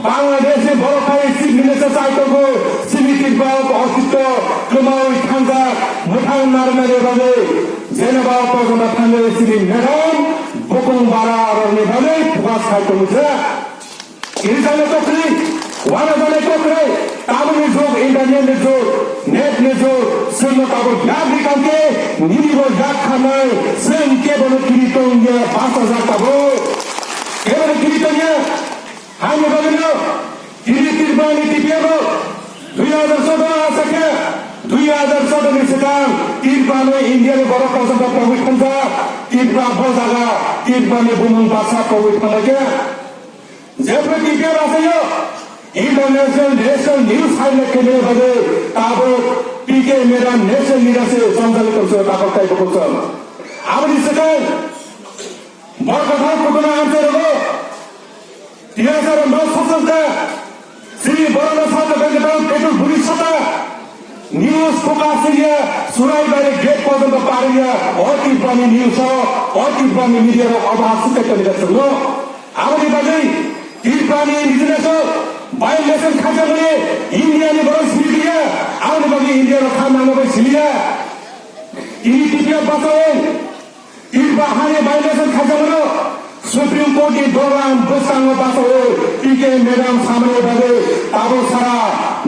বাংলাদেশে বড় ভাই চিফ মিনিস্টার চাইতগো সিমিতির বাপ অস্তিত্ব ক্রমাই থাঙ্গা মুঠাং নারমেরে বাজে যেনবা পগনা থাঙ্গে সিমি মেরম বকং বারা আরনে বাজে ফুগাস খাইতো মুছে ইনসানে তকরি ওয়ানা জানে তকরে তাবনি যোগ ইন্টারনেট যোগ নেট নে যোগ সৈন্য কাবর ব্যাগি কাঙ্কে নিরিব জাক খানায় সেন কেবল কিরিতঙ্গে 5000 কাবো কেবল কিরিতঙ্গে Hanya bagaimana diri tirbani tibiago 2014 asake 2014 ni sedang tirbani India ni baru kawasan Covid khanja tirba bozaga tirbani bumung basa Covid khanja jepre tibia rasayo international national news highlight ke liye bade tabo PK mera national media se samjale korche tabo kai korche amari sekan bor kotha kotona answer ho 2009 সালতে Shri বরনা সাথে বেগেটাল petrol police সাথে news focus area সুরাই বাইরে gate পর্যন্ত পারিয়া অতি প্রাণী news অতি প্রাণী মিডিয়ার অভাব সুতে করে যাচ্ছে আমাদের বাজে তিন প্রাণী বিজনেস বায়োলেশন খাঁচা করে ইন্ডিয়ানি বড় সিরিয়া আমাদের বাজে ইন্ডিয়ার খান নামে সিরিয়া ইন্ডিয়া বাঁচাও তিন বাহারে বায়োলেশন খাঁচা করে सुप्रीम कोर्ट की दौरान बसांग बासो पीके मैडम सामने बगे ताबो सारा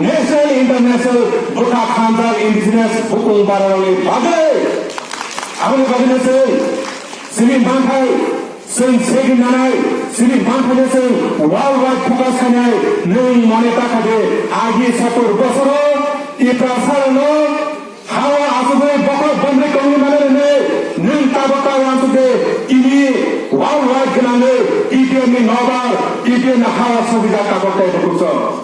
नेशनल इंटरनेशनल बुका खानदार इंडिजिनस हुकुम बारावले बगे आबो बगने से श्री मानथाय जों सेगि नानाय श्री मानथाय से वर्ल्ड वाइड फोकास खानाय नों मने ताकादे आगे 70 बছর इ प्रसारनो हावा आसुबे बखर बन्ने कमी माने ने नों ताबका वासुबे इनि World wide kenangan, TPM ni Nabar, TPM ni Hawa Subiza Kabel Kai Bukuso.